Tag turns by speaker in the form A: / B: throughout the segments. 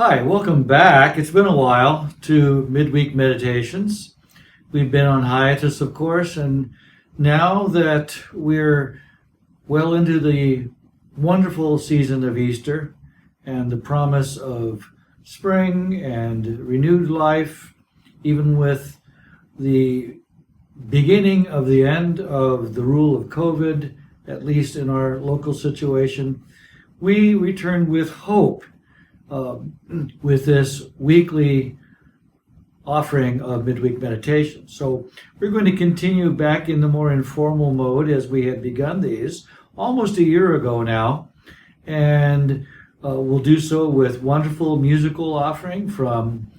A: Hi, welcome back. It's been a while to Midweek Meditations. We've been on hiatus, of course, and now that we're well into the wonderful season of Easter and the promise of spring and renewed life, even with the beginning of the end of the rule of COVID, at least in our local situation, we return with hope with this weekly offering of midweek meditation. So we're going to continue back in the more informal mode as we had begun these almost a year ago now, and we'll do so with wonderful musical offering from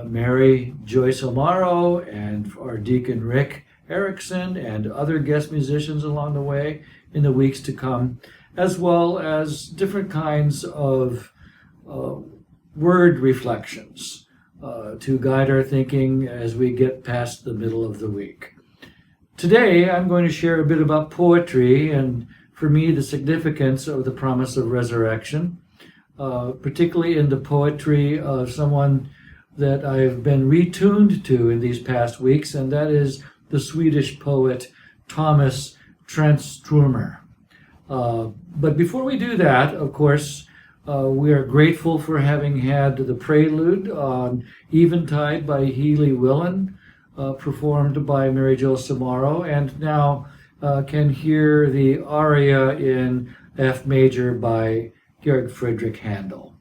A: Mary Joy Silmaro and our deacon Rick Erickson and other guest musicians along the way in the weeks to come, as well as different kinds of word reflections to guide our thinking as we get past the middle of the week. Today, I'm going to share a bit about poetry and, for me, the significance of the promise of resurrection, particularly in the poetry of someone that I've been retuned to in these past weeks, and that is the Swedish poet Tomas Tranströmer. But before we do that, of course, we are grateful for having had the prelude on Eventide by Healy Willen, performed by Mary Joy Silmaro, and now can hear the aria in F major by Georg Friedrich Handel.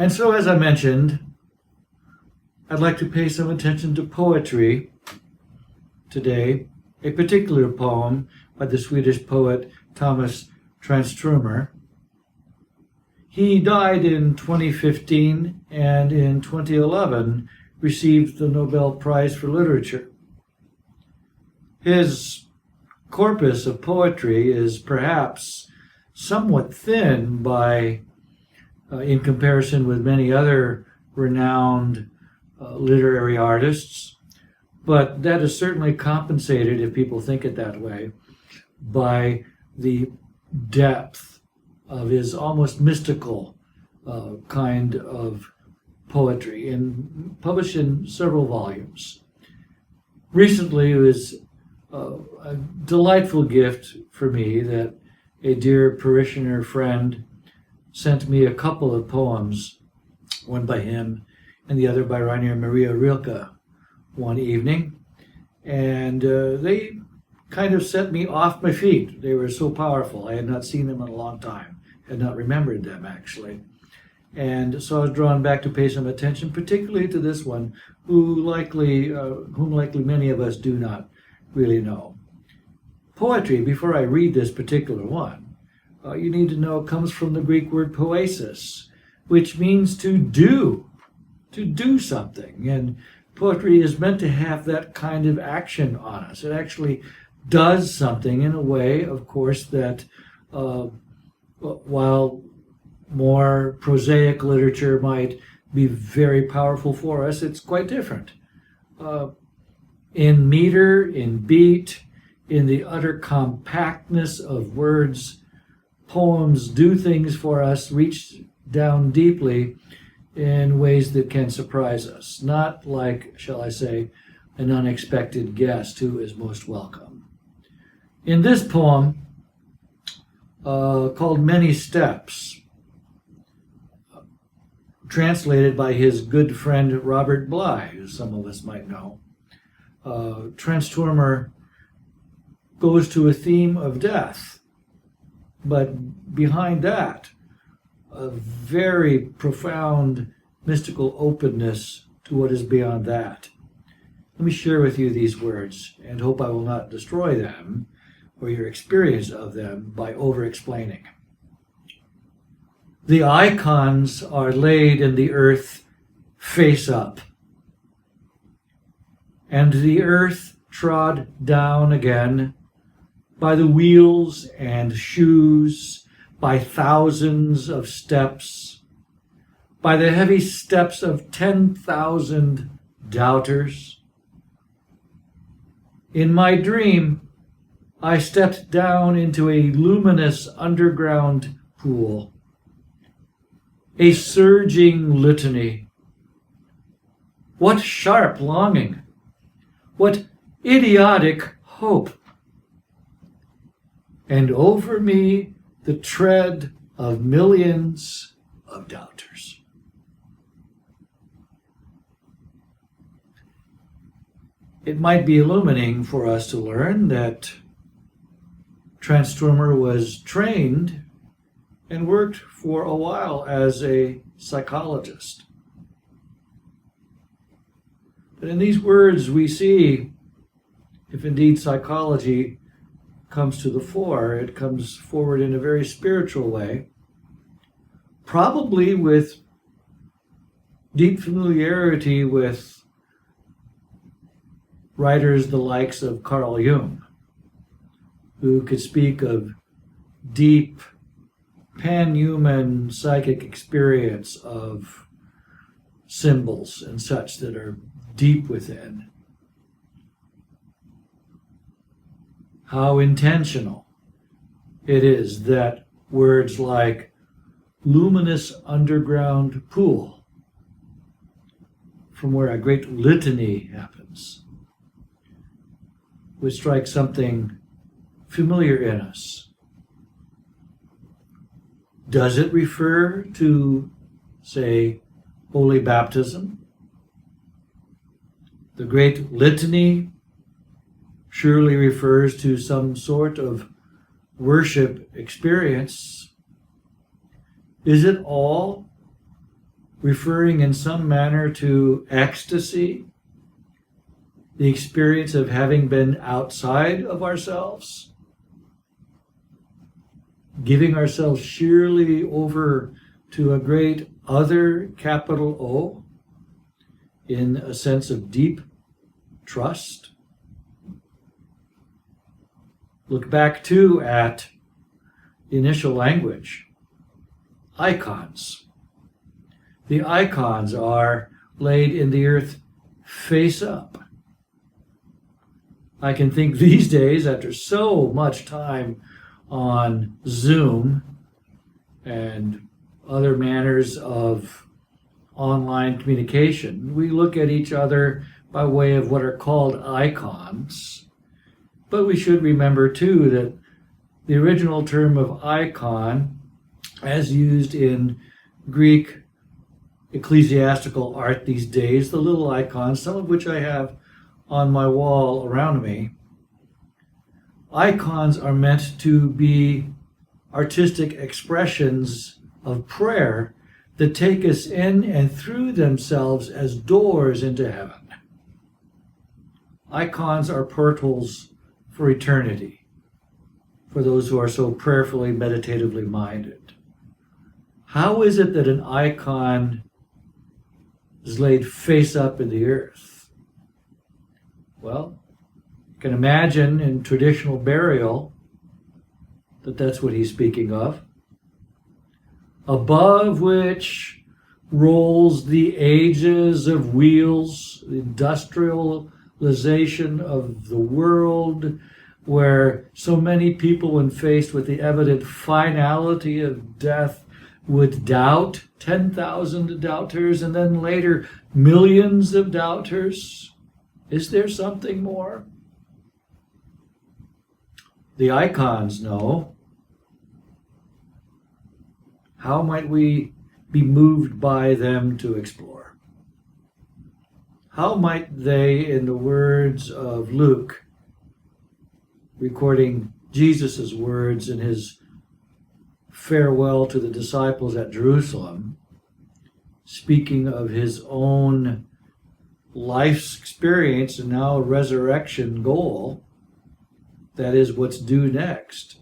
A: And so, as I mentioned, I'd like to pay some attention to poetry today, a particular poem by the Swedish poet Tomas Tranströmer. He died in 2015 and in 2011 received the Nobel Prize for Literature. His corpus of poetry is perhaps somewhat thin in comparison with many other renowned literary artists, but that is certainly compensated, if people think it that way, by the depth of his almost mystical kind of poetry, and published in several volumes. Recently, it was a delightful gift for me that a dear parishioner friend sent me a couple of poems, one by him and the other by Rainer Maria Rilke, one evening. And they kind of set me off my feet. They were so powerful. I had not seen them in a long time, had not remembered them actually. And so I was drawn back to pay some attention, particularly to this one, whom likely many of us do not really know. Poetry, before I read this particular one, you need to know, comes from the Greek word poesis, which means to do something. And poetry is meant to have that kind of action on us. It actually does something in a way, of course, that while more prosaic literature might be very powerful for us, it's quite different. In meter, in beat, in the utter compactness of words, poems do things for us, reach down deeply in ways that can surprise us. Not like, shall I say, an unexpected guest who is most welcome. In this poem, called Many Steps, translated by his good friend Robert Bly, who some of us might know, Tranströmer goes to a theme of death, but behind that, a very profound mystical openness to what is beyond that. Let me share with you these words and hope I will not destroy them or your experience of them by over-explaining. The icons are laid in the earth face up, and the earth trod down again by the wheels and shoes, by thousands of steps, by the heavy steps of 10,000 doubters. In my dream, I stepped down into a luminous underground pool, a surging litany. What sharp longing! What idiotic hope! And over me the tread of millions of doubters. It might be illuminating for us to learn that Tranströmer was trained and worked for a while as a psychologist. But in these words we see, if indeed psychology comes to the fore, it comes forward in a very spiritual way, probably with deep familiarity with writers the likes of Carl Jung, who could speak of deep pan-human psychic experience of symbols and such that are deep within. How intentional it is that words like luminous underground pool, from where a great litany happens, would strike something familiar in us. Does it refer to, say, holy baptism? The great litany surely refers to some sort of worship experience. Is it all referring in some manner to ecstasy, the experience of having been outside of ourselves, giving ourselves sheerly over to a great other, capital O, in a sense of deep trust. Look back too at the initial language, icons. The icons are laid in the earth face up. I can think these days, after so much time on Zoom and other manners of online communication, we look at each other by way of what are called icons. But we should remember too that the original term of icon, as used in Greek ecclesiastical art these days, the little icons, some of which I have on my wall around me, icons are meant to be artistic expressions of prayer that take us in and through themselves as doors into heaven. Icons are portals for eternity, for those who are so prayerfully, meditatively minded. How is it that an icon is laid face up in the earth? Well, you can imagine in traditional burial that that's what he's speaking of. Above which rolls the ages of wheels, the industrialization of the world, where so many people, when faced with the evident finality of death, would doubt, 10,000 doubters, and then later millions of doubters. Is there something more? The icons know. How might we be moved by them to explore? How might they, in the words of Luke, recording Jesus' words in his farewell to the disciples at Jerusalem, speaking of his own life's experience and now resurrection goal, that is what's due next.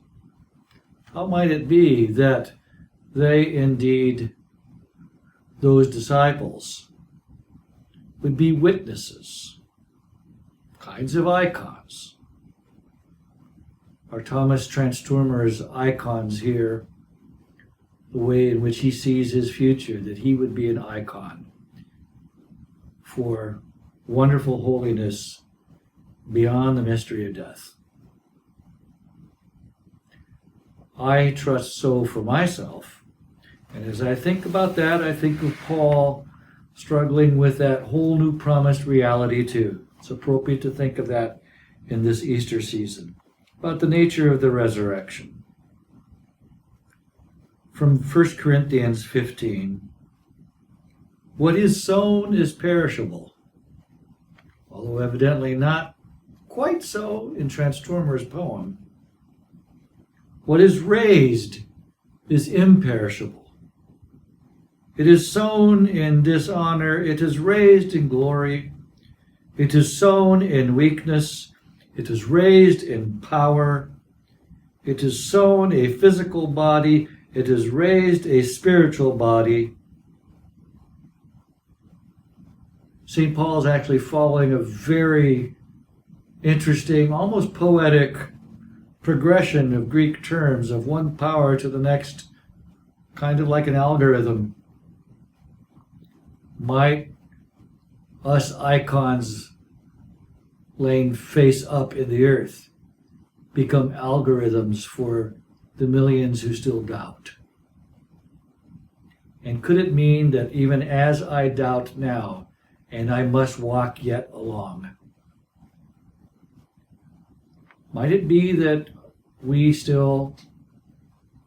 A: How might it be that they indeed, those disciples, would be witnesses, kinds of icons? Are Tomas Tranströmer's icons here the way in which he sees his future, that he would be an icon for wonderful holiness beyond the mystery of death? I trust so for myself. And as I think about that, I think of Paul struggling with that whole new promised reality too. It's appropriate to think of that in this Easter season, about the nature of the resurrection. From 1 Corinthians 15, what is sown is perishable, although evidently not quite so in Tranströmer's poem. What is raised is imperishable. It is sown in dishonor, it is raised in glory. It is sown in weakness, it is raised in power. It is sown a physical body, it is raised a spiritual body. St. Paul is actually following a very interesting, almost poetic progression of Greek terms of one power to the next, kind of like an algorithm. Might us icons laying face up in the earth become algorithms for the millions who still doubt? And could it mean that even as I doubt now, and I must walk yet along, might it be that we still,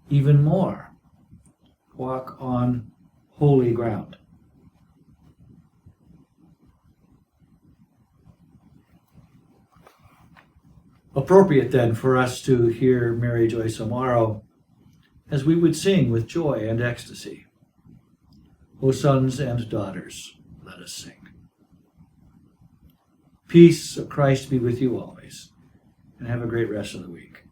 A: even more, walk on holy ground? Appropriate then for us to hear Mary Joy Silmaro as we would sing with joy and ecstasy. O sons and daughters, let us sing. Peace of Christ be with you always, and have a great rest of the week.